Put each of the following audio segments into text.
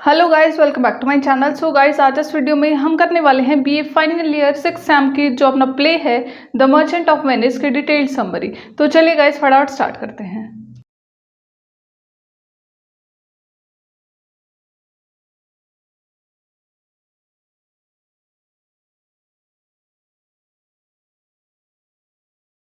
Hello guys, welcome back to my channel. So guys, आज इस video में हम करने वाले हैं बीए फाइनल ईयर 6 सेम की जो अपना प्ले है द मर्चेंट ऑफ वेनिस की डिटेल्ड समरी। तो चलिए गाइस, फटाफट स्टार्ट करते हैं।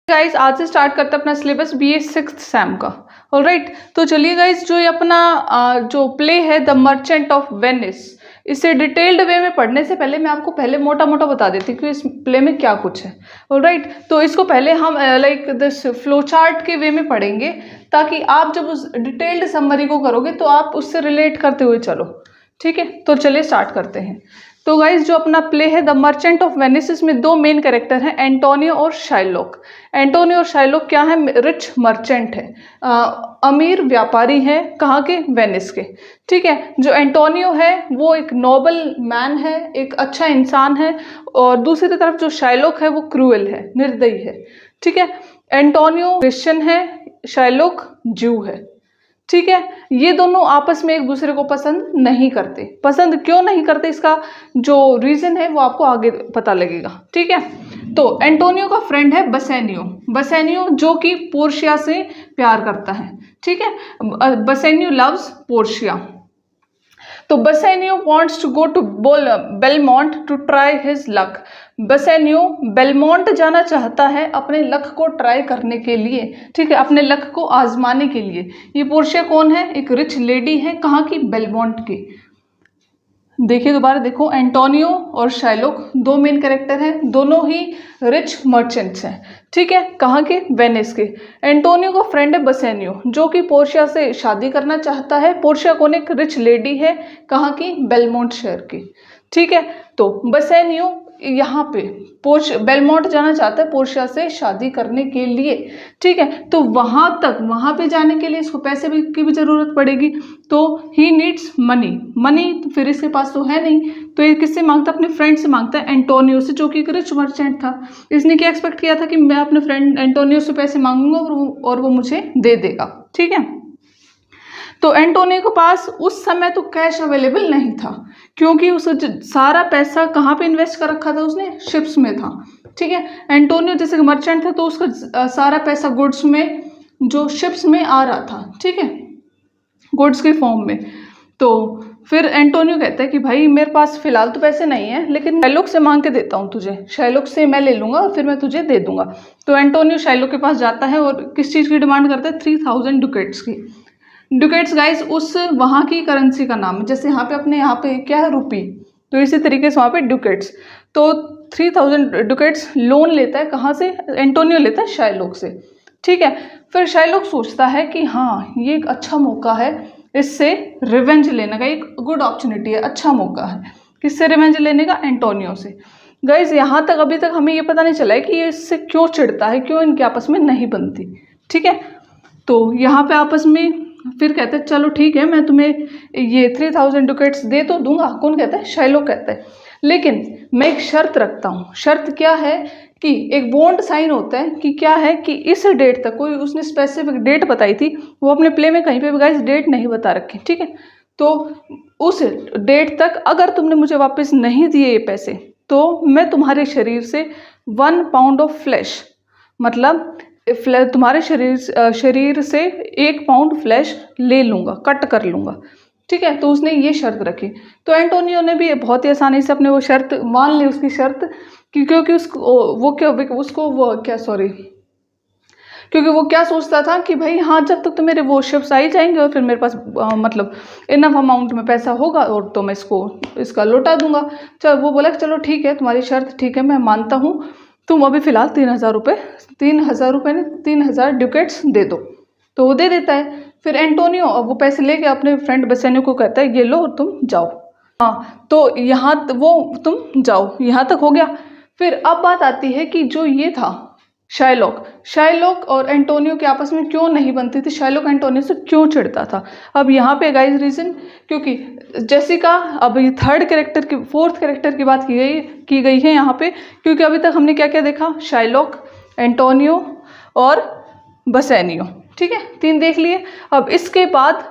गाइस, आज से स्टार्ट करते हैं अपना सिलेबस बीए 6 सेम का। ऑलराइट, तो चलिए गाइस, जो ये अपना जो प्ले है द मर्चेंट ऑफ वेनिस, इसे डिटेल्ड वे में पढ़ने से पहले मैं आपको पहले मोटा मोटा बता देती हूँ कि इस प्ले में क्या कुछ है। ऑलराइट, तो इसको पहले हम लाइक दिस फ्लो चार्ट के वे में पढ़ेंगे, ताकि आप जब उस डिटेल्ड समरी को करोगे तो आप उससे रिलेट करते हुए चलो। ठीक है, तो चलिए स्टार्ट करते हैं। तो गाइज, जो अपना प्ले है द मर्चेंट ऑफ वेनिस, इसमें दो मेन कैरेक्टर हैं, एंटोनियो और शाइलॉक। एंटोनियो और शाइलॉक क्या है? रिच मर्चेंट है, अमीर व्यापारी हैं। कहाँ के? वेनिस के। ठीक है, जो एंटोनियो है वो एक नोबल मैन है, एक अच्छा इंसान है, और दूसरी तरफ जो शाइलॉक है वो क्रूएल है, निर्दयी है। ठीक है, एंटोनियो क्रिश्चियन है, शाइलॉक ज्यू है। ठीक है, ये दोनों आपस में एक दूसरे को पसंद नहीं करते। पसंद क्यों नहीं करते, इसका जो रीजन है वो आपको आगे पता लगेगा। ठीक है, तो एंटोनियो का फ्रेंड है बसेनियो। बसेनियो जो कि पोर्शिया से प्यार करता है। ठीक है, बसेनियो लव्स पोर्शिया। तो Bassanio wants to go to Belmont to try his luck. Bassanio Belmont जाना चाहता है अपने लक को ट्राई करने के लिए। ठीक है, अपने लक को आजमाने के लिए। ये पोर्शिया कौन है? एक रिच लेडी है। कहाँ की? बेलमोंट की। देखिए, दोबारा देखो, एंटोनियो और शाइलॉक दो मेन कैरेक्टर हैं, दोनों ही रिच मर्चेंट्स हैं। ठीक है, कहाँ के? वेनिस के। एंटोनियो का फ्रेंड है बसेनियो, जो कि पोर्शिया से शादी करना चाहता है। पोर्शिया कौन? एक रिच लेडी है। कहाँ की? बेलमोंट शहर की। ठीक है, तो बसेनियो यहाँ पे बेलमोंट जाना चाहता है पोर्शिया से शादी करने के लिए। ठीक है, तो वहां पे जाने के लिए इसको पैसे की भी जरूरत पड़ेगी। तो ही नीड्स मनी फिर इसके पास तो है नहीं, तो ये किससे मांगता है? अपने फ्रेंड से मांगता है, एंटोनियो से, जो कि एक रिच मर्चेंट था। इसने क्या एक्सपेक्ट किया था कि मैं अपने फ्रेंड एंटोनियो से पैसे मांगूंगा और वो मुझे दे देगा। ठीक है, तो एंटोनियो के पास उस समय तो कैश अवेलेबल नहीं था, क्योंकि उस सारा पैसा कहाँ पे इन्वेस्ट कर रखा था उसने? शिप्स में था। ठीक है, एंटोनियो जैसे मर्चेंट था तो उसका सारा पैसा गुड्स में, जो शिप्स में आ रहा था। ठीक है, गुड्स के फॉर्म में। तो फिर एंटोनियो कहता है कि भाई मेरे पास फिलहाल तो पैसे नहीं है, लेकिन शाइलॉक से मांग के देता हूँ तुझे, शाइलॉक से मैं ले लूंगा और फिर मैं तुझे दे दूंगा। तो एंटोनियो शाइलॉक के पास जाता है और किस चीज़ की डिमांड करता है? 3000 डुकेट्स की। डुकेट्स गाइस उस वहाँ की करेंसी का नाम है। जैसे यहाँ पे अपने यहाँ पे क्या है? रुपी, तो इसी तरीके से वहाँ पे डुकेट्स। तो 3000 डुकेट्स लोन लेता है। कहाँ से? एंटोनियो लेता है शाइलॉक से। ठीक है, फिर शाइलॉक सोचता है कि हाँ, ये एक अच्छा मौका है इससे रिवेंज लेने का, एक गुड अपॉर्चुनिटी है, अच्छा मौका है। किससे रिवेंज लेने का? एंटोनियो से। गाइस, यहाँ तक अभी तक हमें ये पता नहीं चला है कि ये इससे क्यों चिढ़ता है, क्यों इनके आपस में नहीं बनती। ठीक है, तो यहाँ पे आपस में फिर कहते हैं चलो ठीक है, मैं तुम्हें ये 3000 डुकेट्स दे तो दूंगा। कौन कहता है? शाइलॉक कहता है, लेकिन मैं एक शर्त रखता हूँ। शर्त क्या है? कि एक बॉन्ड साइन होता है कि क्या है कि इस डेट तक, कोई उसने स्पेसिफिक डेट बताई थी, वो अपने प्ले में कहीं पे भी गाइस डेट नहीं बता रखी। ठीक है, तो उस डेट तक अगर तुमने मुझे वापस नहीं दिए ये पैसे, तो मैं तुम्हारे शरीर से 1 पाउंड ऑफ फ्लैश, मतलब तुम्हारे शरीर से 1 पाउंड फ्लैश ले लूंगा, कट कर लूंगा। ठीक है, तो उसने ये शर्त रखी। तो एंटोनियो ने भी बहुत ही आसानी से अपने वो शर्त मान ली, उसकी शर्त, क्योंकि क्योंकि वो क्या सोचता था कि भाई हाँ, जब तक तो मेरे वो शिप्स आई जाएंगे और फिर मेरे पास मतलब इनफ अमाउंट में पैसा होगा और तो मैं इसका लौटा दूंगा। चलो, वो बोला कि चलो ठीक है, तुम्हारी शर्त ठीक है, मैं मानता हूँ, तुम अभी फिलहाल 3000 रुपये ने 3000 डुकेट्स दे दो। तो वो दे देता है। फिर एंटोनियो वो पैसे लेके अपने फ्रेंड बसेनियो को कहता है ये लो, तुम जाओ। हाँ, तो यहाँ वो तुम जाओ, यहाँ तक हो गया। फिर अब बात आती है कि जो ये था शाइलॉक और एंटोनियो के आपस में क्यों नहीं बनती थी, शाइलॉक एंटोनियो से क्यों चिढ़ता था। अब यहाँ पे गाइस रीजन, क्योंकि जेसिका, अब ये फोर्थ कैरेक्टर की बात की गई है यहाँ पे, क्योंकि अभी तक हमने क्या क्या देखा? शाइलॉक, एंटोनियो और बसेनियो। ठीक है, 3 देख लिए। अब इसके बाद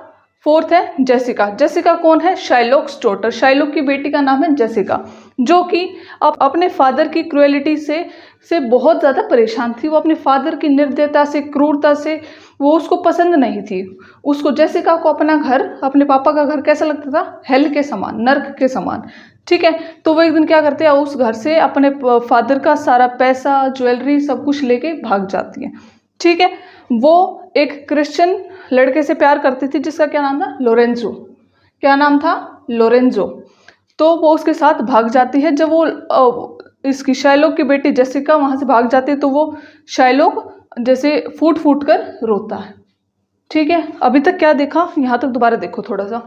फोर्थ है जेसिका। जेसिका कौन है? शाइलॉक्स डॉटर, शाइलॉक की बेटी का नाम है जेसिका, जो कि अब अपने फादर की क्रुएलिटी से बहुत ज़्यादा परेशान थी। वो अपने फादर की निर्दयता से, क्रूरता से वो उसको पसंद नहीं थी। उसको, जेसिका को अपना घर, अपने पापा का घर कैसा लगता था? हेल के समान, नर्क के समान। ठीक है, तो वो एक दिन क्या करते हैं, उस घर से अपने फादर का सारा पैसा, ज्वेलरी, सब कुछ लेके भाग जाती है। ठीक है, वो एक क्रिश्चियन लड़के से प्यार करती थी जिसका क्या नाम था? लोरेंजो। क्या नाम था? लोरेंजो। तो वो उसके साथ भाग जाती है। जब वो इसकी शाइलॉक की बेटी जेसिका वहां से भाग जाती है तो वो शाइलॉक जैसे फूट फूट कर रोता है। ठीक है, अभी तक क्या देखा, यहाँ तक दोबारा देखो थोड़ा सा।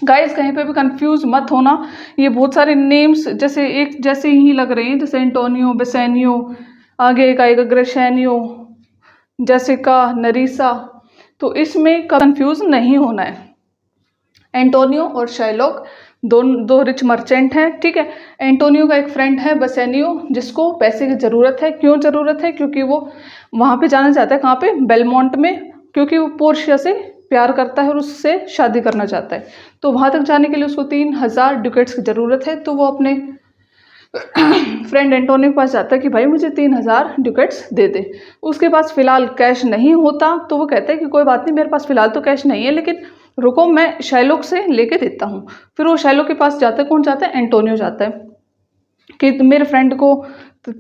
गाइस कहीं पे भी कंफ्यूज मत होना, ये बहुत सारे नेम्स जैसे एक जैसे ही लग रहे हैं, जैसे एंटोनियो, बेसेनियो, आगे एक आएगा ग्रेशेनियो, जेसिका, नरीसा। तो इसमें कंफ्यूज नहीं होना है। एंटोनियो और शाइलॉक दो रिच मर्चेंट हैं। ठीक है, एंटोनियो का एक फ्रेंड है बेसेनियो, जिसको पैसे की ज़रूरत है। क्यों ज़रूरत है? क्योंकि वो वहाँ पे जाना चाहता है। कहाँ पे? बेलमोंट में, क्योंकि वो पोर्शिया से प्यार करता है और उससे शादी करना चाहता है। तो वहाँ तक जाने के लिए उसको 3000 डुकेट्स की ज़रूरत है। तो वो अपने फ्रेंड एंटोनियो के पास जाता है कि भाई मुझे 3000 डुकेट्स दे दे। उसके पास फिलहाल कैश नहीं होता, तो वो कहता है कि कोई बात नहीं, मेरे पास फिलहाल तो कैश नहीं है, लेकिन रुको मैं शाइलॉक से लेके देता हूँ। फिर वो शाइलॉक के पास जाता है। कौन जाता है? एंटोनियो जाता है कि मेरे फ्रेंड को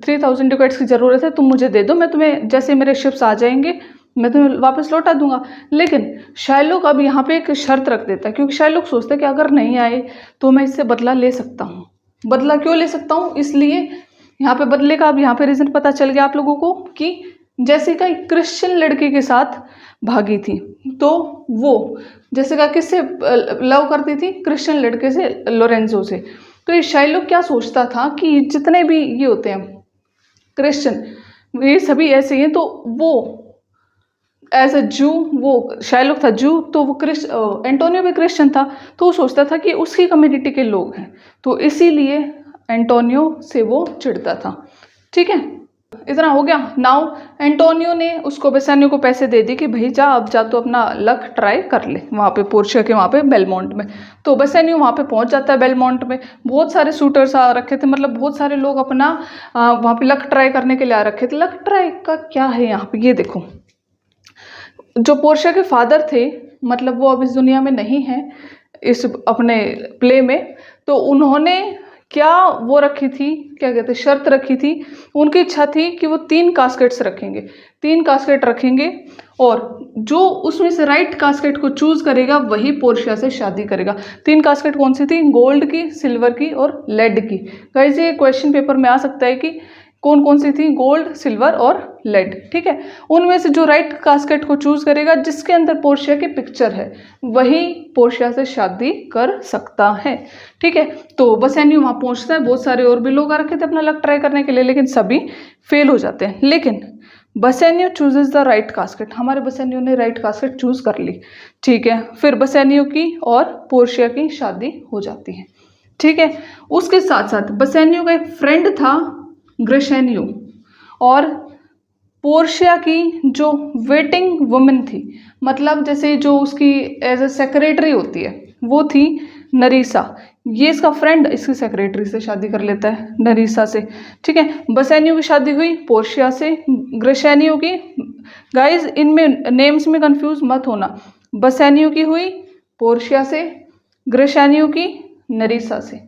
3000 डुकेट्स की ज़रूरत है, तुम मुझे दे दो, मैं तुम्हें जैसे मेरे शिप्स आ जाएंगे मैं तुम्हें वापस लौटा दूंगा। लेकिन शाइलॉक अब यहाँ पे एक शर्त रख देता है, क्योंकि शाइलॉक सोचता है कि अगर नहीं आए तो मैं इससे बदला ले सकता हूँ। बदला क्यों ले सकता हूँ? इसलिए यहाँ पे बदले का अब यहाँ पे रीज़न पता चल गया आप लोगों को कि जेसिका एक क्रिश्चियन लड़के के साथ भागी थी। तो वो जेसिका किससे लव करती थी? क्रिश्चियन लड़के से, लोरेंजो से। तो ये शाइलॉक क्या सोचता था कि जितने भी ये होते हैं क्रिश्चियन, ये सभी ऐसे ही हैं। तो वो एज अ जू, वो शाइलॉक था जू, तो वो एंटोनियो भी क्रिश्चियन था। तो वो सोचता था कि उसकी कम्युनिटी के लोग हैं, तो इसीलिए एंटोनियो से वो चिढ़ता था। ठीक है, इतना हो गया। नाउ एंटोनियो ने उसको, बेसानियो को पैसे दे दिए कि भाई जा, अब जा तो अपना लक ट्राई कर ले वहाँ पे पोर्शिया के वहाँ पे बेलमोंट में। तो बेसानियो वहाँ पे पहुँच जाता है बेलमोंट में। बहुत सारे शूटर्स आ रखे थे, मतलब बहुत सारे लोग अपना वहाँ पे लक ट्राई करने के लिए आ रखे थे। लक ट्राई का क्या है यहाँ पे, ये देखो। जो पोर्शिया के फादर थे, मतलब वो अब इस दुनिया में नहीं है, इस अपने प्ले में, तो उन्होंने क्या वो रखी थी, क्या कहते हैं, शर्त रखी थी। उनकी इच्छा थी कि वो 3 कास्केट्स रखेंगे, 3 कास्केट रखेंगे, और जो उसमें से राइट कास्केट को चूज करेगा वही पोर्शिया से शादी करेगा। 3 कास्केट कौन सी थी? गोल्ड की, सिल्वर की और लेड की। गाइस ये क्वेश्चन पेपर में आ सकता है कि कौन कौन सी थी? गोल्ड, सिल्वर और लेड। ठीक है, उनमें से जो राइट कास्केट को चूज करेगा, जिसके अंदर पोर्शिया की पिक्चर है, वही पोर्शिया से शादी कर सकता है। ठीक है, तो बेसानियो वहाँ पहुँचता है। बहुत सारे और भी लोग आ रखे थे अपना लक ट्राई करने के लिए, लेकिन सभी फेल हो जाते हैं। लेकिन बेसानियो चूजेस द राइट कास्केट। हमारे बेसानियो ने राइट कास्केट चूज कर ली। ठीक है, फिर बेसानियो की और पोर्शिया की शादी हो जाती है। ठीक है, उसके साथ साथ बेसानियो का एक फ्रेंड था ग्रेशेनियो, और पोर्शिया की जो वेटिंग वुमन थी, मतलब जैसे जो उसकी एज ए सेक्रेटरी होती है, वो थी नरीसा। ये इसका फ्रेंड इसकी सेक्रेटरी से शादी कर लेता है, नरीसा से। ठीक है, बेसानियो की शादी हुई पोर्शिया से, ग्रेशेनियो की, गाइस इनमें नेम्स में कंफ्यूज मत होना, बेसानियो की हुई पोर्शिया से, ग्रेशेनियो की नरीसा से।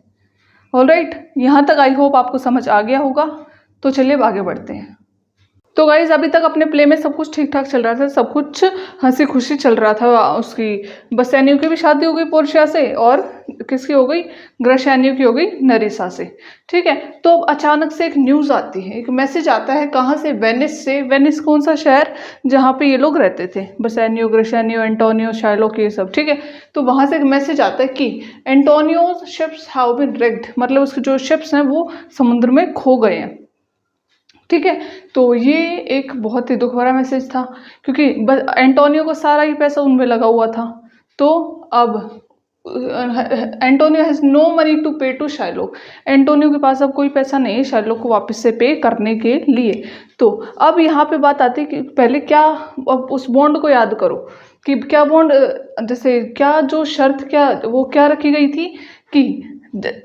ऑलराइट, यहाँ तक आई होप आपको समझ आ गया होगा। तो चलिए अब आगे बढ़ते हैं। तो गाइज अभी तक अपने प्ले में सब कुछ ठीक ठाक चल रहा था, सब कुछ हंसी खुशी चल रहा था। उसकी बेसानियो की भी शादी हो गई पोर्शिया से, और किसकी हो गई? ग्रेशेनियो की हो गई नरीसा से। ठीक है, तो अब अचानक से एक न्यूज़ आती है, एक मैसेज आता है। कहाँ से? वेनिस से। वेनिस कौन सा शहर? जहाँ पे ये लोग रहते थे, बेसानियो, ग्रेशेनियो, एंटोनियो, शाइलॉक, ये सब। ठीक है, तो वहाँ से एक मैसेज आता है कि Antonio's ships have been rigged, मतलब उसके जो शिप्स हैं वो समुद्र में खो गए हैं। ठीक है, तो ये एक बहुत ही दुख भरा मैसेज था, क्योंकि एंटोनियो को सारा ही पैसा उनमें लगा हुआ था। तो अब Antonio has no money to pay to Shylock. Antonio के पास अब कोई पैसा नहीं है शाइलॉक को वापस से पे करने के लिए। तो अब यहाँ पे बात आती है कि पहले क्या, अब उस बॉन्ड को याद करो कि क्या बॉन्ड, जैसे क्या जो शर्त क्या वो क्या रखी गई थी कि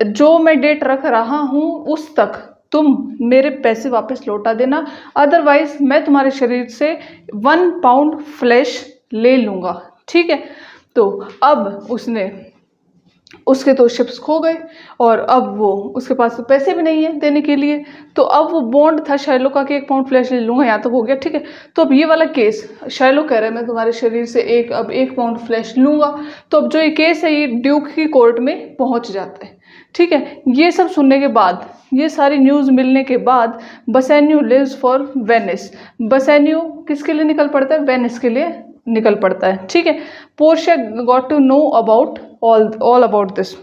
जो मैं डेट रख रहा हूँ उस तक तुम मेरे पैसे वापस लौटा देना, अदरवाइज मैं तुम्हारे शरीर से 1 पाउंड फ्लैश ले लूँगा। ठीक है, तो अब उसके तो शिप्स खो गए और अब वो उसके पास तो पैसे भी नहीं है देने के लिए। तो अब वो बॉन्ड था शाइलॉक का कि 1 पाउंड फ्लैश ले लूँगा, यहाँ तक हो गया। ठीक है, तो अब ये वाला केस शाइलॉक कह रहा है मैं तुम्हारे शरीर से 1 पाउंड फ्लैश लूँगा। तो अब जो ये केस है ये ड्यूक की कोर्ट में पहुँच जाता है। ठीक है, ये सब सुनने के बाद, ये सारी न्यूज़ मिलने के बाद बसेन्यू लिव्स फॉर वेनिस। बसेन्यू किसके लिए निकल पड़ता है? वेनिस के लिए निकल पड़ता है। ठीक है, Portia got to know about all about this.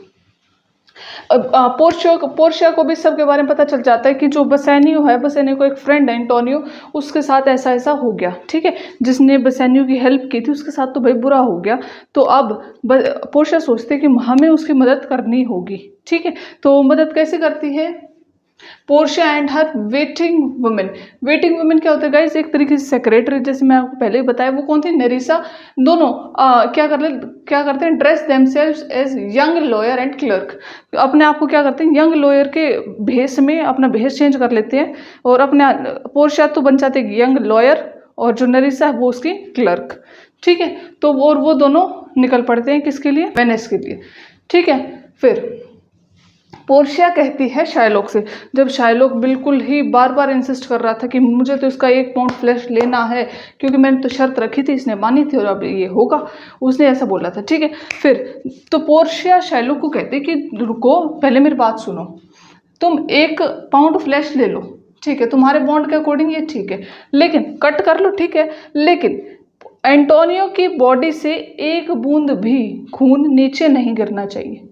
Portia को भी सब के बारे में पता चल जाता है कि जो बसेन्यू है, बसेन्यू को एक फ्रेंड है एंटोनियो, उसके साथ ऐसा ऐसा हो गया। ठीक है, जिसने बसेन्यू की हेल्प की थी उसके साथ तो भाई बुरा हो गया। तो अब पोर्शिया सोचते कि हमें उसकी मदद करनी होगी। ठीक है, तो मदद कैसे करती है? Portia and her waiting women. Waiting women क्या होता है गाइस? एक तरीके से सेक्रेटरी, जैसे मैं आपको पहले ही बताया। वो कौन थी? नेरिसा। दोनों क्या करते हैं? Dress themselves as young lawyer and clerk. अपने आप को क्या करते हैं? यंग लॉयर के भेष में अपना भेष चेंज कर लेते हैं और अपने पोर्शिया तो बन जाते हैं यंग लॉयर और जो नेरिसा है वो उसकी क्लर्क। ठीक है, तो वो दोनों निकल पड़ते हैं किसके लिए? वेनिस के लिए। ठीक है, फिर पोर्शिया कहती है शाइलॉक से, जब शाइलॉक बिल्कुल ही बार बार इंसिस्ट कर रहा था कि मुझे तो इसका 1 पाउंड फ्लैश लेना है क्योंकि मैंने तो शर्त रखी थी, इसने मानी थी और अब ये होगा, उसने ऐसा बोला था। ठीक है, फिर तो पोर्शिया शाइलॉक को कहती है कि रुको, पहले मेरी बात सुनो, तुम 1 पाउंड फ्लैश ले लो। ठीक है, तुम्हारे बॉन्ड के अकॉर्डिंग ये ठीक है, लेकिन कट कर लो। ठीक है, लेकिन एंटोनियो की बॉडी से 1 बूंद भी खून नीचे नहीं गिरना चाहिए।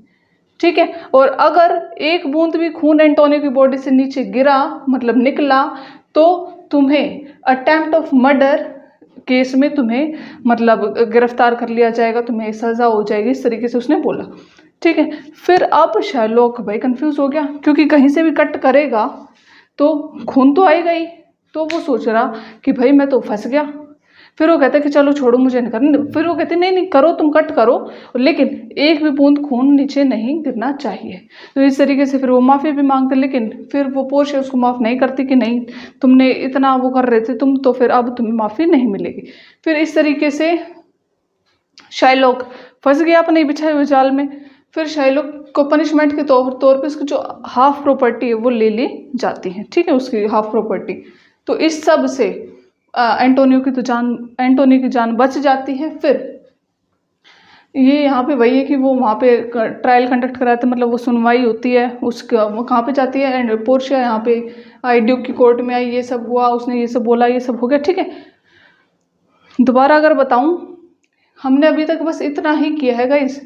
ठीक है, और अगर 1 बूंद भी खून एंटोनियो की बॉडी से नीचे गिरा, मतलब निकला, तो तुम्हें अटेम्प्ट ऑफ मर्डर केस में तुम्हें मतलब गिरफ्तार कर लिया जाएगा, तुम्हें सजा हो जाएगी। इस तरीके से उसने बोला। ठीक है, फिर अब शाइलॉक भाई कंफ्यूज हो गया क्योंकि कहीं से भी कट करेगा तो खून तो आएगा ही। तो वो सोच रहा कि भाई मैं तो फंस गया। फिर वो कहता है कि चलो छोड़ो, मुझे नहीं करना। फिर वो कहते नहीं करो, तुम कट करो, लेकिन 1 भी बूंद खून नीचे नहीं गिरना चाहिए। तो इस तरीके से फिर वो माफ़ी भी मांगते, लेकिन फिर वो पोर्शिया उसको माफ़ नहीं करती कि नहीं, तुमने इतना वो कर रहे थे तुम, तो फिर अब तुम्हें माफ़ी नहीं मिलेगी। फिर इस तरीके से शाइलॉक फंस गया अपने बिछाए हुए जाल में। फिर शाइलॉक को पनिशमेंट के तौर पे उसकी जो हाफ प्रॉपर्टी है वो ले ली जाती है। ठीक है, उसकी हाफ प्रॉपर्टी। तो इस सब से एंटोनियो की जान बच जाती है। फिर ये यहाँ पे वही है कि वो वहाँ पे ट्रायल कंडक्ट कराते, मतलब वो सुनवाई होती है उसका, वो कहाँ पे जाती है? एंड पोर्शिया यहाँ पे आई, ड्यूक की कोर्ट में आई, ये सब हुआ, उसने ये सब बोला, ये सब हो गया। ठीक है, दोबारा अगर बताऊँ, हमने अभी तक बस इतना ही किया है गाइस।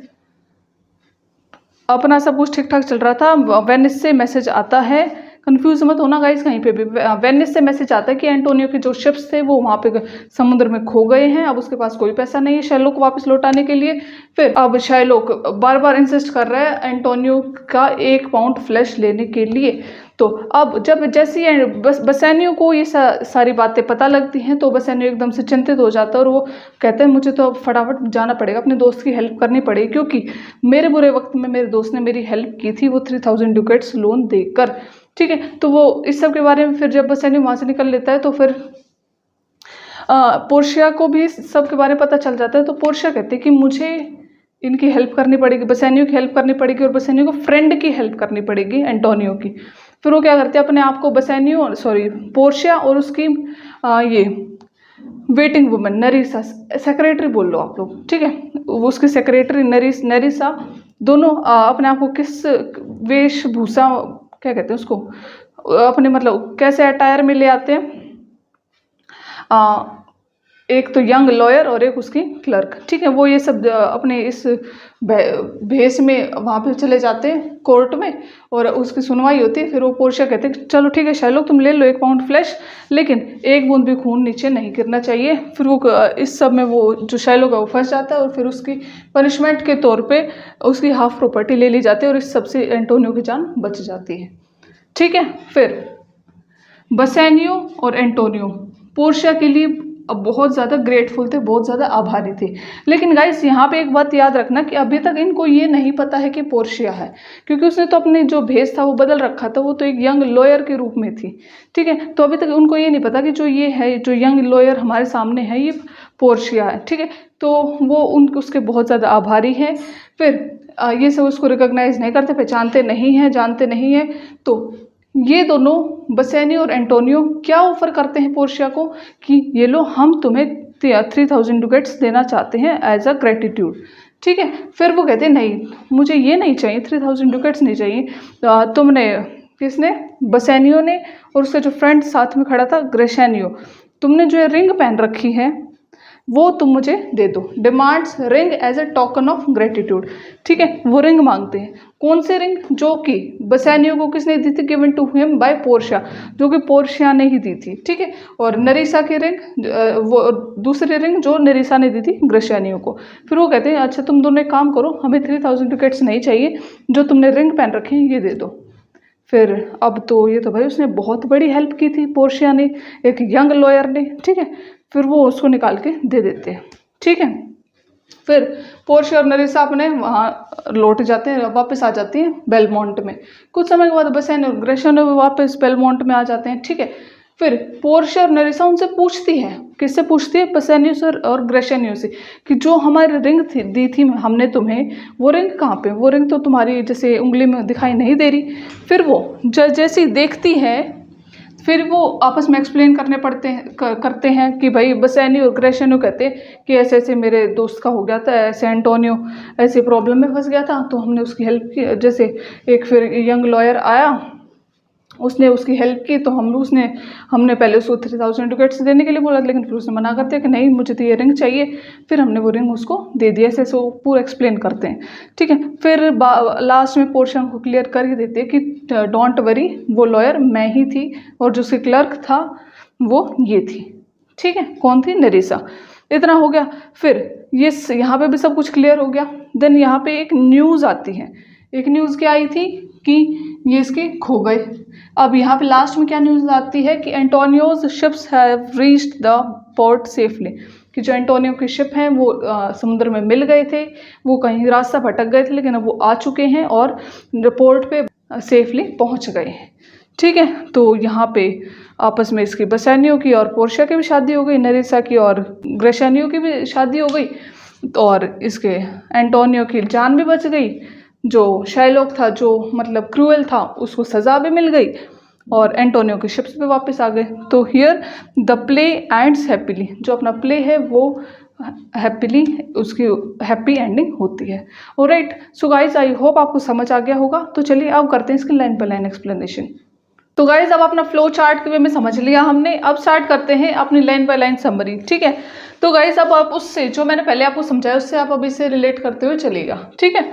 अपना सब कुछ ठीक ठाक चल रहा था, वेनिस से मैसेज आता है, कंफ्यूज मत होना गाइस कहीं पे भी। वेनिस से मैसेज आता है कि एंटोनियो के जो शिप्स थे वो वहाँ पे समुद्र में खो गए हैं, अब उसके पास कोई पैसा नहीं है शाइलॉक को वापस लौटाने के लिए। फिर अब शाइलॉक बार बार इंसिस्ट कर रहा है एंटोनियो का 1 पाउंड फ्लैश लेने के लिए। तो अब जैसे ही बसेन्यू को ये सारी बातें पता लगती हैं तो बसेन्यू एकदम से चिंतित हो जाता है और वो कहते हैं मुझे तो अब फटाफट जाना पड़ेगा, अपने दोस्त की हेल्प करनी पड़ेगी, क्योंकि मेरे बुरे वक्त में मेरे दोस्त ने मेरी हेल्प की थी, वो 3000 ड्यूकेट्स लोन देकर। ठीक है, तो वो इस सब के बारे में फिर जब बसेन्यू वहाँ से निकल लेता है तो फिर पोर्शिया को भी सब के बारे में पता चल जाता है। तो पोर्शिया कहती है कि मुझे इनकी हेल्प करनी पड़ेगी, बसेन्यू की हेल्प करनी पड़ेगी और बसेन्यू को फ्रेंड की हेल्प करनी पड़ेगी, एंटोनियो की। फिर वो क्या करते हैं, अपने आप को पोर्शिया और उसकी ये वेटिंग वुमन नरीसा, सेक्रेटरी बोल लो आप लोग, ठीक है, उसकी सेक्रेटरी नरीसा, दोनों अपने आप को किस वेशभूषा, क्या कहते हैं उसको, अपने मतलब कैसे अटायर में ले आते हैं, एक तो यंग लॉयर और एक उसकी क्लर्क, ठीक है। वो ये सब अपने इस भेष में वहाँ पे चले जाते हैं कोर्ट में और उसकी सुनवाई होती है। फिर वो पोर्शिया कहते हैं चलो ठीक है शार्लोक तुम ले लो 1 पाउंड फ्लैश, लेकिन एक बूंद भी खून नीचे नहीं गिरना चाहिए। फिर वो इस सब में वो जो शार्लोक है वो फंस जाता है और फिर उसकी पनिशमेंट के तौर पे उसकी हाफ प्रॉपर्टी ले ली जाती है और इस सबसे एंटोनियो की जान बच जाती है, ठीक है। फिर बसेनियो और एंटोनियो पोर्शिया के लिए अब बहुत ज़्यादा ग्रेटफुल थे, बहुत ज़्यादा आभारी थे। लेकिन गाइस यहाँ पे एक बात याद रखना कि अभी तक इनको ये नहीं पता है कि पोर्शिया है, क्योंकि उसने तो अपने जो भेष था वो बदल रखा था, वो तो एक यंग लॉयर के रूप में थी, ठीक है। तो अभी तक उनको ये नहीं पता कि जो ये है, जो यंग लॉयर हमारे सामने है, ये पोर्शिया है, ठीक है। तो वो उसके बहुत ज़्यादा आभारी हैं। फिर ये सब उसको रिकॉग्नाइज नहीं करते, पहचानते नहीं हैं, जानते नहीं हैं। तो ये दोनों बसेनियो और एंटोनियो क्या ऑफर करते हैं पोर्शिया को कि ये लो हम तुम्हें 3000 डुकेट्स देना चाहते हैं एज अ ग्रेटिट्यूड, ठीक है। फिर वो कहते हैं नहीं मुझे ये नहीं चाहिए, 3000 डुकेट्स नहीं चाहिए। तुमने किसने, बसेनियो ने और उसका जो फ्रेंड साथ में खड़ा था ग्रेशेनियो, तुमने जो रिंग पहन रखी है वो तुम मुझे दे दो। Demands ring as a token of gratitude, ठीक है। वो रिंग मांगते हैं। कौन से रिंग, जो कि बसेनियो को किसने दी थी, given to him by Portia, जो कि पोर्शिया ने ही दी थी, ठीक है। और नरीसा की रिंग, वो दूसरी रिंग जो नरीसा ने दी थी ग्रेशेनियो को। फिर वो कहते हैं अच्छा तुम दोनों एक काम करो, हमें 3000 डुकेट्स नहीं चाहिए, जो तुमने रिंग पहन रखी है ये दे दो। फिर अब तो ये तो भाई उसने बहुत बड़ी हेल्प की थी पोर्शिया ने, एक यंग लॉयर ने, ठीक है। फिर वो उसको निकाल के दे देते हैं, ठीक है। फिर पोर्शिया और नरीसा अपने वहाँ लौट जाते हैं, वापस आ जाती हैं बेलमोंट में। कुछ समय के बाद बसेनियो और ग्रेशेनियो वापस बेलमोंट में आ जाते हैं, ठीक है। फिर पोर्शिया और नरीसा उनसे पूछती है, किससे पूछती है, बसेनियो और ग्रेशेनियो से, कि जो हमारी रिंग थी दी थी हमने तुम्हें, वो रिंग कहाँ पे, वो रिंग तो तुम्हारी जैसे उंगली में दिखाई नहीं दे रही। फिर वो जैसी देखती है, फिर वो आपस में एक्सप्लेन करते हैं कि भाई बसेनियो और ग्रेशेनियो कहते हैं कि ऐसे ऐसे मेरे दोस्त का हो गया था, ऐसे एंटोनियो ऐसे प्रॉब्लम में फंस गया था, तो हमने उसकी हेल्प की। जैसे एक फिर यंग लॉयर आया, उसने उसकी हेल्प की, तो हमने पहले उसको 3000 डुकेट्स देने के लिए बोला, लेकिन फिर उसने मना कर दिया कि नहीं मुझे तो ये रिंग चाहिए। फिर हमने वो रिंग उसको दे दिया। ऐसे वो पूरा एक्सप्लेन करते हैं, ठीक है। फिर लास्ट में पोर्शिया को क्लियर कर ही देते हैं कि डोंट वरी, वो लॉयर मैं ही थी और जो उसकी क्लर्क था वो ये थी, ठीक है। कौन थी, नरीसा। इतना हो गया। फिर ये यहाँ पे भी सब कुछ क्लियर हो गया। देन यहाँ पे एक न्यूज़ आती है। एक न्यूज़ क्या आई थी कि ये इसके खो गए। अब यहाँ पे लास्ट में क्या न्यूज़ आती है कि Antonio's ships have reached the port safely, कि जो एंटोनियो की शिप हैं वो समुद्र में मिल गए थे, वो कहीं रास्ता भटक गए थे, लेकिन अब वो आ चुके हैं और पोर्ट पे सेफली पहुँच गए हैं, ठीक है। तो यहाँ पे आपस में इसकी बसेनियो की और पोर्शिया की भी शादी हो गई, नरीसा की और ग्रेशेनियो की भी शादी हो गई, और इसके एंटोनियो की जान भी बच गई। जो शार्लोक था, जो मतलब क्रूएल था, उसको सज़ा भी मिल गई और एंटोनियो के शिप्स पे वापस आ गए। तो here the play ends happily, जो अपना प्ले है वो हैप्पीली, उसकी हैप्पी एंडिंग होती है। Alright, so guys I hope आपको समझ आ गया होगा। तो चलिए अब करते हैं इसकी लाइन बाय लाइन एक्सप्लेनेशन। तो गाइज अब अपना फ्लो चार्ट के वे में समझ लिया हमने, अब स्टार्ट करते हैं अपनी लाइन बाय लाइन समरी, ठीक है। तो गाइज अब आप उससे जो मैंने पहले आपको समझाया उससे आप अभी से रिलेट करते हुए चलिएगा, ठीक है।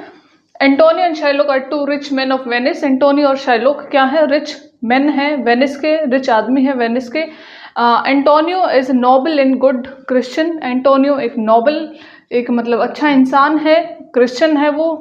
Antonio and Shylock are two rich man of Venice. Antonio और शार्लोक क्या है, रिच मैन है, वेनिस के रिच आदमी है वेनिस के। Antonio is noble and good Christian. Antonio एक नोबल, एक मतलब अच्छा इंसान है, क्रिश्चियन है वो।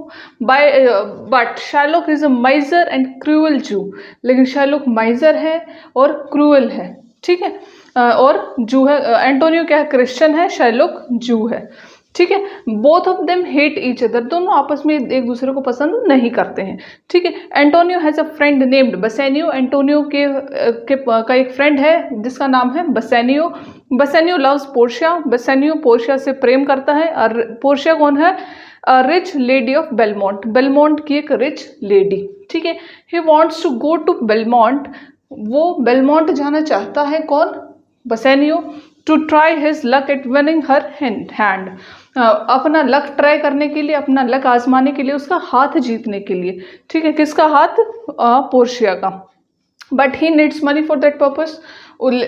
But Shylock is a miser and cruel Jew, लेकिन शार्लोक माइजर है और क्रूअल है, ठीक है। और जू है, एंटोनियो क्या है, क्रिश्चियन है, शार्लोक जू है, ठीक है। Both of them hate each other, दोनों आपस में एक दूसरे को पसंद नहीं करते हैं, ठीक है। Antonio has a friend named Bassanio. Antonio का एक फ्रेंड है जिसका नाम है Bassanio. Bassanio loves Portia. Bassanio Portia से प्रेम करता है। और पोर्शिया कौन है, rich lady of Belmont, Belmont की एक रिच लेडी, ठीक है। He wants to go to Belmont, वो बेलमोंट जाना चाहता है, कौन, Bassanio, to try his luck at winning her hand, अपना लक ट्राई करने के लिए, अपना लक आजमाने के लिए, उसका हाथ जीतने के लिए, ठीक है। किसका हाथ, पोर्शिया का। But he needs money for that purpose,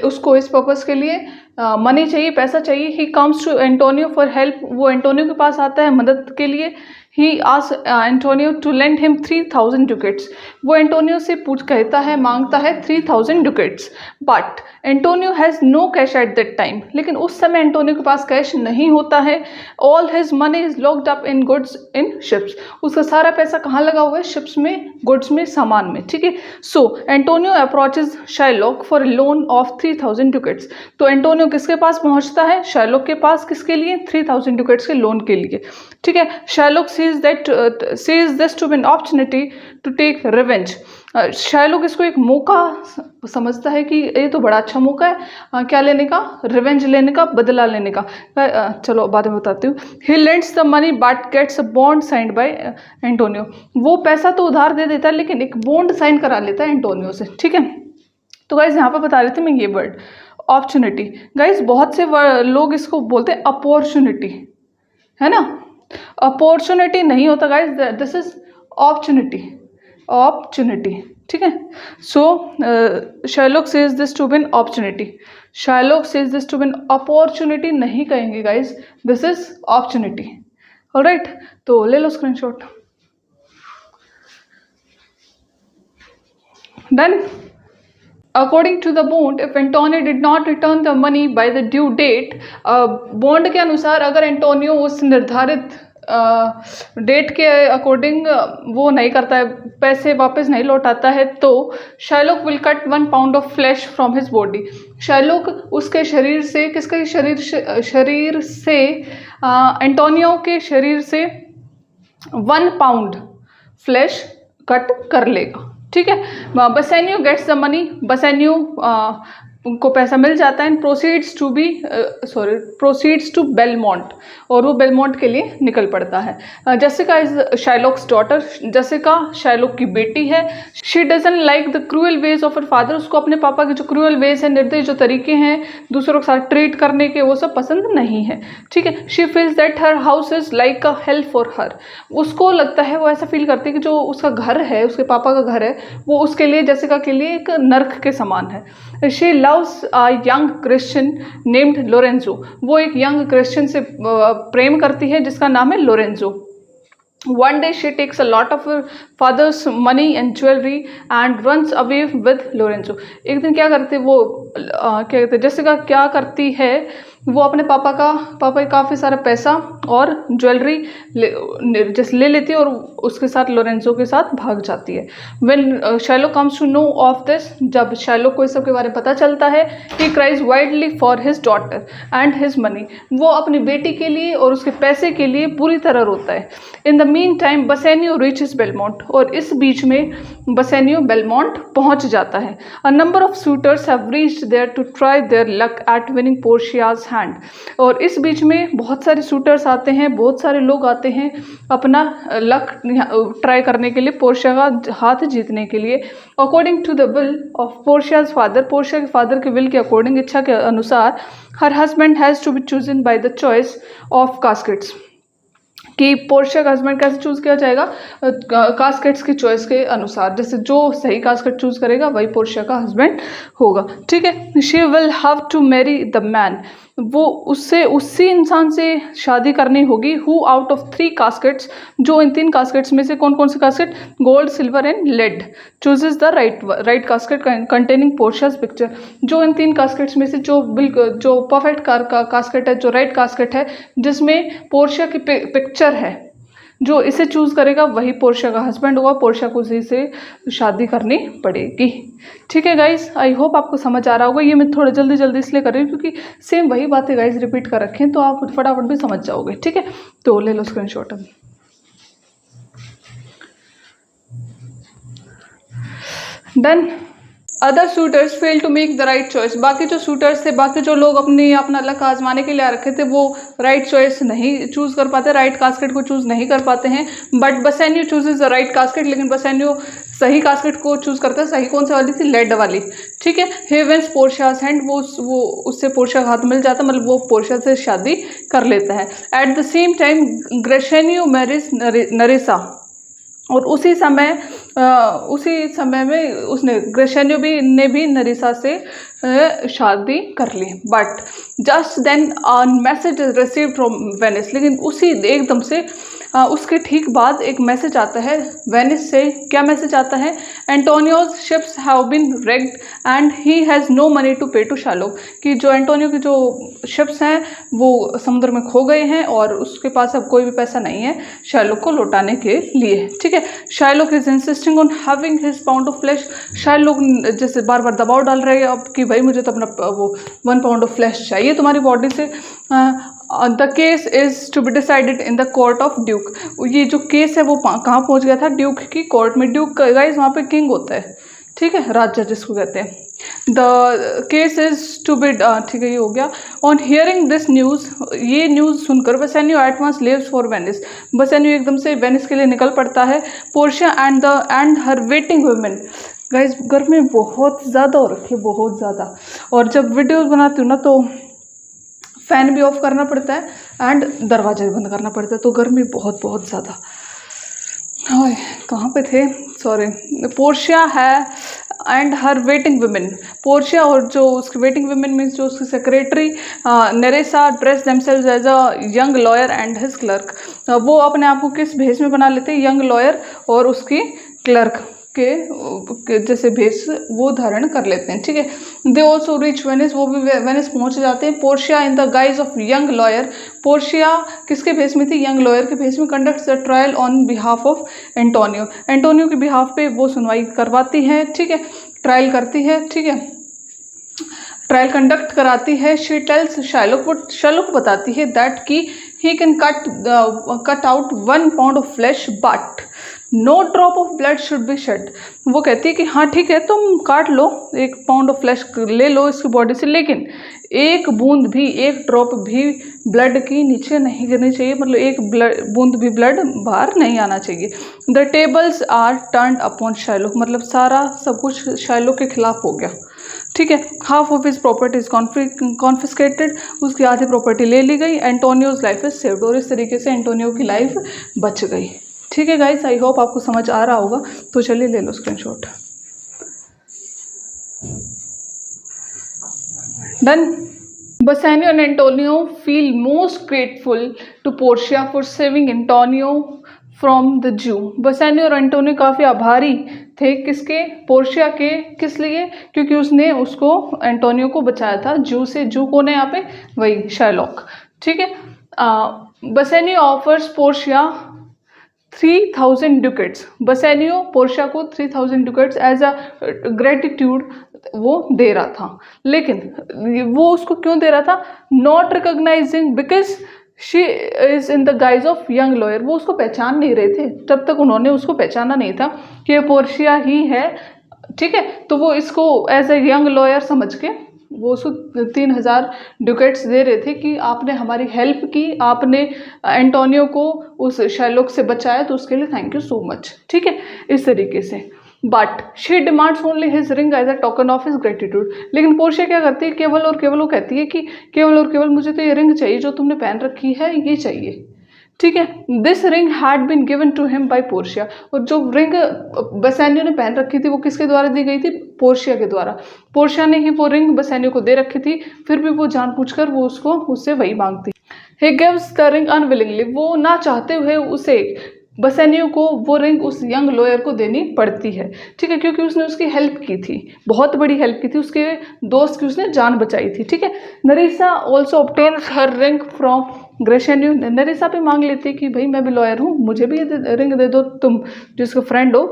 उसको इस पर्पस के लिए मनी चाहिए, पैसा चाहिए। He comes to Antonio for help, वो एंटोनियो के पास आता है मदद के लिए। He ask Antonio to lend him 3000 ducats, वो एंटोनियो से कहता है, मांगता है 3000 ducats, but Antonio has no cash at that time, लेकिन उस समय एंटोनियो के पास कैश नहीं होता है। All his money is locked up in goods in ships, उसका सारा पैसा कहाँ लगा हुआ है? शिप्स में, गुड्स में, सामान में, ठीक है। So Antonio approaches Shylock for loan of 3000 ducats, तो एंटोनियो किसके पास पहुंचता है? शाइलॉक के पास, किसके लिए? 3000 ducats के लोन के लिए, ठीक है। Shylock sees this to be an opportunity to take revenge, Shylock इसको एक मौका समझता है कि ये तो बड़ा अच्छा मौका है, क्या लेने का? रिवेंज लेने का, बदला लेने का। चलो बाद में बताती हूँ। He lends the money but gets a bond signed by Antonio, वो पैसा तो उधार दे देता है लेकिन एक बॉन्ड साइन करा लेता है एंटोनियो से, ठीक है। तो गाइज यहाँ पर बता रही थी मैं ये वर्ड अपॉर्चुनिटी। गाइज बहुत से लोग इसको बोलते हैं अपॉर्चुनिटी, है ना। अपॉर्चुनिटी नहीं होता guys, this is opportunity, opportunity, ठीक है। So Shylock says this to be an opportunity, Shylock says this to be an opportunity नहीं कहेंगे guys, this is opportunity, alright. तो ले लो screenshot. Then According to the bond, if Antonio did not return the money by the due date, bond के अनुसार अगर Antonio उस निर्धारित डेट के अकॉर्डिंग वो नहीं करता है, पैसे वापस नहीं लौटाता है, तो Shylock will cut 1 pound of flash from his body, Shylock उसके शरीर से, किसके शरीर से एंटोनियो के शरीर से 1 pound फ्लैश कट कर लेगा, ठीक है। बसेनियो गेट्स द मनी, बसेनियो उनको पैसा मिल जाता है। प्रोसीड्स टू बेलमोंट, और वो बेलमोंट के लिए निकल पड़ता है। Jessica is Shylock's daughter, Jessica Shylock की बेटी है। She doesn't like the cruel ways of her father, उसको अपने पापा के जो क्रूअल वेज है, निर्दयी जो तरीके हैं दूसरों के साथ ट्रीट करने के, वो सब पसंद नहीं है, ठीक है। She feels that her house is like a hello for her, उसको लगता है, वो ऐसा फील करती है कि जो उसका घर है, उसके पापा का घर है, वो उसके लिए, जेसिका के लिए एक नर्क के समान है। She loves a young Christian named Lorenzo, वो एक यंग क्रिश्चियन से प्रेम करती है जिसका नाम है Lorenzo. One day she takes a lot of her father's money and jewelry and runs away with Lorenzo. एक दिन क्या करती है वो, क्या कहते हैं, जेसिका क्या करती है, वो अपने पापा का काफ़ी सारा पैसा और ज्वेलरी ले लेती है और उसके साथ लोरेंजो के साथ भाग जाती है। When Shylock comes to know of this, जब शाइलॉक को इस सब के बारे में पता चलता है, he cries widely for his daughter and his money, वो अपनी बेटी के लिए और उसके पैसे के लिए पूरी तरह रोता है। In the mean time Bassanio reaches Belmont, और इस बीच में बसेनियो बेलमोंट पहुंच जाता है। A number of suitors have reached there to try their luck at winning Portia's hand, और इस बीच में बहुत सारे सूटर्स आते हैं, बहुत सारे लोग आते हैं अपना लक ट्राई करने के लिए, पोर्शिया का हाथ जीतने के लिए। According to the will of Portia's father, Portia के फादर के विल के अकॉर्डिंग, इच्छा के अनुसार, her husband has to be chosen by the choice of caskets, कि पोर्शिया का हस्बैंड कैसे चूज़ किया जाएगा? कास्केट्स की चॉइस के अनुसार, जैसे जो सही कास्केट चूज़ करेगा वही पोर्शिया का हस्बैंड होगा, ठीक है। She will have to marry the man, वो उससे उसी इंसान से शादी करनी होगी, हु आउट ऑफ 3 कास्केट्स, जो इन 3 कास्केट्स में से, कौन कौन से casket? Gold, silver and lead, chooses the right casket containing Portia's picture, जो इन 3 कास्केट्स में से जो परफेक्ट कास्केट है, जो राइट कास्केट है, जिसमें पोर्शिया की पिक्चर है, जो इसे चूज़ करेगा वही पोर्शिया का हस्बैंड होगा, पोर्शिया को उसी से शादी करनी पड़ेगी, ठीक है गाइज। आई होप आपको समझ आ रहा होगा। ये मैं थोड़ा जल्दी इसलिए कर रही हूँ क्योंकि सेम वही बातें गाइज रिपीट कर रखे हैं, तो आप फटाफट भी समझ जाओगे, ठीक है। तो ले लो screenshot. Done. Other suitors fail to make the right choice, बाकी जो शूटर्स थे, बाकी जो लोग अपना लक आजमाने के लिए आ रखे थे, वो राइट चॉइस नहीं चूज़ कर पाते, राइट कास्केट को चूज़ नहीं कर पाते हैं। But Bassanio chooses the right casket, लेकिन बसेनियो सही कास्केट को चूज़ करता है। सही कौन सी वाली थी? लेड वाली, ठीक है। ही विंस पोर्शियाज हैंड, वो उससे पोर्शिया का हाथ मिल जाता है, मतलब वो पोर्शिया से शादी कर लेता है। At the same time Gratiano marries Nerissa, और उसी समय में उसने ग्रेशेनियो ने भी नरीसा से शादी कर ली। But just then message is receive from Venice, लेकिन उसी एकदम से उसके ठीक बाद एक मैसेज आता है वेनिस से। क्या मैसेज आता है? Antonio's ships have been wrecked and he has no money to pay to Shylock, कि जो एंटोनियो की जो शिप्स हैं वो समुद्र में खो गए हैं और उसके पास अब कोई भी पैसा नहीं है शार्लोक को लौटाने के लिए। ठीक है, Sherlock is insisting on having his pound of flash. Sherlock जैसे बार बार दबाव डाल रहे हैं अब कि भाई मुझे तो अपना वो 1 पाउंड ऑफ फ्लैश चाहिए तुम्हारी बॉडी से। The case is to be decided in the court of Duke. ये जो केस है वो कहाँ पहुँच गया था? ड्यूक की कोर्ट में। ड्यूक गाइस वहाँ पे किंग होता है, ठीक है, राजा जिसको कहते हैं। The case is to be, ठीक है ये हो गया। ऑन हियरिंग दिस न्यूज़, ये न्यूज़ सुनकर Bassanio at once leaves for Venice. Bassanio एकदम से वेनिस के लिए निकल पड़ता है। Portia and her waiting women. Guys गर्मी बहुत ज़्यादा हो रखी है, बहुत ज़्यादा, और जब वीडियोज़ बनाती हूँ ना तो फ़ैन भी ऑफ करना पड़ता है एंड दरवाज़ा भी बंद करना पड़ता है, तो गर्मी बहुत बहुत ज़्यादा। ओए कहाँ पे थे? सॉरी। पोर्शिया है and her waiting women. Portia और जो उसकी वेटिंग वुमेन मीन्स जो उसकी secretary Nerissa dress themselves as a young lawyer and his clerk. वो अपने आप को किस भेष में बना लेते हैं? यंग लॉयर और उसकी क्लर्क के जैसे भेष वो धारण कर लेते हैं। ठीक है, दे ऑल्सो रीच वेनिस, वो भी वेनिस पहुंच जाते हैं। Portia in the guys of young lawyer. Portia किसके भेष में थी? यंग लॉयर के भेष में। Conducts the trial on behalf of Antonio. Antonio के बिहाफ पे वो सुनवाई करवाती है, ठीक है, ट्रायल करती है, ठीक है, ट्रायल कंडक्ट कराती है। शी टेल्स शार्लोक बताती है दैट कि he can cut out 1 pound of flesh but no drop of blood should be shed. वो कहती है कि हाँ ठीक है तुम काट लो, 1 पाउंड ऑफ फ्लैश ले लो इसकी बॉडी से, लेकिन एक बूंद भी, एक ड्रॉप भी ब्लड की नीचे नहीं गिरनी चाहिए, मतलब एक बूंद भी ब्लड बाहर नहीं आना चाहिए। The tables are turned upon Shylock, मतलब सारा सब कुछ शार्लोक के खिलाफ हो गया। ठीक है, half of his property is confiscated, उसकी आधी प्रॉपर्टी ले ली गई। एंटोनियोज लाइफ इज सेव्ड, और इस तरीके से एंटोनियो की लाइफ बच गई। ठीक है गाइस, आई होप आपको समझ आ रहा होगा, तो चलिए ले लो screenshot. Done. Bassanio and Antonio feel most grateful to Portia for saving Antonio from the Jew. Bassanio और एंटोनियो काफ़ी आभारी थे किसके? पोर्शिया के। किस लिए? क्योंकि उसने उसको एंटोनियो को बचाया था जू से। जू कौन है यहाँ पे? वही शार्लोक। ठीक है, बसेनियो ऑफर्स पोर्शिया 3000 डुकेट्स। बसेनियो पोर्शिया को 3000 डुकेट्स एज अ ग्रेटिट्यूड वो दे रहा था, लेकिन वो उसको क्यों दे रहा था? Not recognising because she is in the guys of young lawyer. वो उसको पहचान नहीं रहे थे, तब तक उन्होंने उसको पहचाना नहीं था कि पोर्शिया ही है। ठीक है, तो वो इसको एज ए यंग लॉयर समझ के वो उसको 3000 डुकेट्स दे रहे थे कि आपने हमारी हेल्प की, आपने एंटोनियो को उस शार्लोक से बचाया, तो उसके लिए थैंक यू सो मच। ठीक है, इस तरीके से। But she demands only his ring as a token of his gratitude. लेकिन पोर्शिया क्या करती है? केवल और केवल वो कहती है कि केवल और केवल मुझे तो ये रिंग चाहिए जो तुमने पहन रखी है, ये चाहिए। ठीक है, this ring had been given to him by Portia. और जो रिंग बसेनियो ने पहन रखी थी वो किसके द्वारा दी गई थी? पोर्शिया के द्वारा। पोर्शिया ने ही वो रिंग बसेनियो को दे रखी थी, फिर भी वो जानबूझकर वो उससे वही मांगती। He gives the ring unwillingly, वो ना चाहते हुए उसे बसेनियो को वो रिंग उस यंग लॉयर को देनी पड़ती है। ठीक है, क्योंकि उसने उसकी हेल्प की थी, बहुत बड़ी हेल्प की थी, उसके दोस्त की उसने जान बचाई थी। ठीक है, Nerissa also obtains her ring from Gratiano. Nerissa भी मांग लेती कि भाई मैं भी लॉयर हूँ, मुझे भी रिंग दे दो, तुम जिसका फ्रेंड हो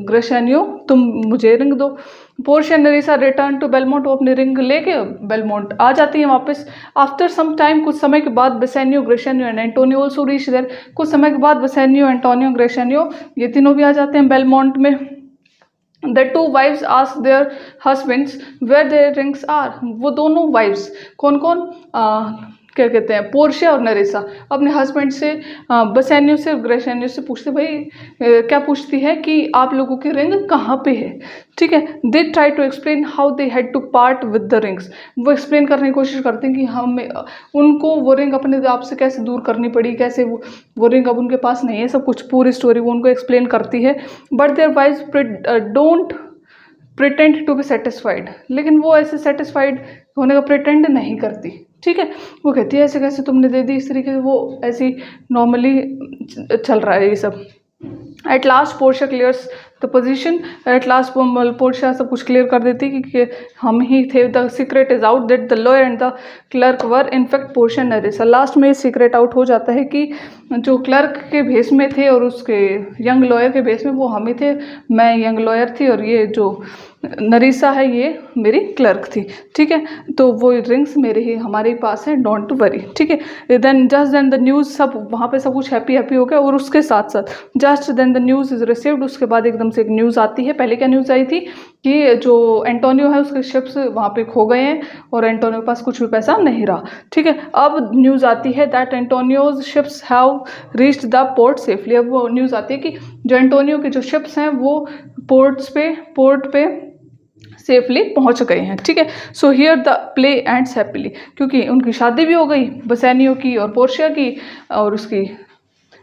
ग्रेशेनियो, तुम मुझे रिंग दो। पोर्शिया नरेसा रिटर्न टू बेलमोंट, वो अपनी रिंग लेके बेलमोंट आ जाती है वापस। आफ्टर सम टाइम, कुछ समय के बाद, Bassanio, Gratiano and Antonio also reach there. कुछ समय के बाद बसेनियो, एंटोनियो, ग्रेशेनियो ये तीनों भी आ जाते हैं बेलमोंट में। The two wives ask their husbands where their rings are. वो दोनों wives कौन कौन? क्या कहते हैं, पोर्शिया और नरेसा अपने हस्बैंड से, बसेनियो से, ग्रेशेनियो से पूछते, भाई क्या पूछती है कि आप लोगों की रिंग कहाँ पे है। ठीक है, they try to explain how they had to part with the rings. वो एक्सप्लेन करने की कोशिश करते हैं कि हमें उनको वो रिंग अपने आप से कैसे दूर करनी पड़ी, कैसे वो रिंग अब उनके पास नहीं है, सब कुछ पूरी स्टोरी वो उनको एक्सप्लेन करती है। But their wife don't pretend to be satisfied, लेकिन वो ऐसे सेटिस्फाइड होने का प्रिटेंड नहीं करती, ठीक है। वो कहती है ऐसे कैसे तुमने दे दी, इस तरीके से वो ऐसी नॉर्मली चल रहा है ये सब। At last Portia clears the position, at last Portia सब कुछ क्लियर कर देती कि हम ही थे। The secret is out that the lawyer and the clerk were in fact Portia and Nerissa. Last में सीक्रेट आउट हो जाता है कि जो क्लर्क के भेस में थे और उसके यंग लॉयर के भेस में वो हम ही थे, मैं यंग लॉयर थी और ये जो नरीसा है ये मेरी क्लर्क थी, ठीक है। तो वो रिंग्स मेरे ही हमारे पास हैं, डोंट वरी, ठीक है। Then just then the news, सब वहाँ पे सब कुछ हैप्पी हैप्पी हो गया। और उसके साथ साथ just then the news is received, उसके बाद एकदम से एक न्यूज़ आती है। पहले क्या न्यूज़ आई थी कि जो एंटोनियो है उसके शिप्स वहाँ पे खो गए हैं और एंटोनियो के पास कुछ भी पैसा नहीं रहा, ठीक है। अब न्यूज़ आती है that Antonio's ships have reached the port safely. अब वो न्यूज़ आती है कि जो एंटोनियो के जो शिप्स हैं वो पोर्ट पे सेफली पहुंच गए हैं, ठीक है। So here the play ends happily, क्योंकि उनकी शादी भी हो गई बसेनियो की और पोर्शिया की, और उसकी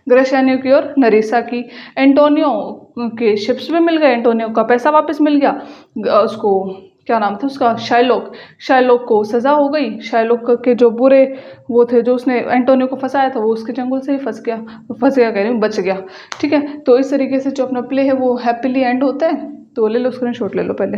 ग्रेशियानियो की और नरीसा की। एंटोनियो के शिप्स भी मिल गए, एंटोनियो का पैसा वापस मिल गया, उसको क्या नाम था उसका, शाइलोक को सज़ा हो गई। शाइलोक के जो बुरे वो थे, जो उसने एंटोनियो को फंसाया था, वो उसके चंगुल से ही फंस गया कह रही हूँ, बच गया, ठीक है। तो इस तरीके से जो अपना प्ले है वो हैप्पीली एंड होता है। तो ले लो स्क्रीनशॉट ले लो पहले।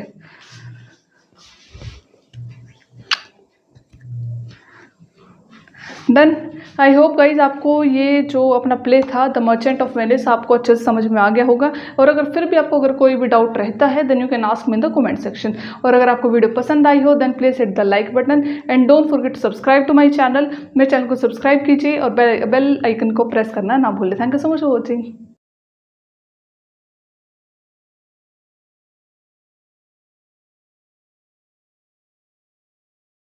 डन। आई होप गाइज आपको ये जो अपना प्ले था द मर्चेंट ऑफ वेनिस आपको अच्छे से समझ में आ गया होगा। और अगर फिर भी आपको अगर कोई भी डाउट रहता है then you can ask me in the comment section. और अगर आपको वीडियो पसंद आई हो then please hit the like button and don't forget to subscribe to my channel. मेरे चैनल को सब्सक्राइब कीजिए और बेल आइकन को प्रेस करना ना भूलें। Thank you so much for watching.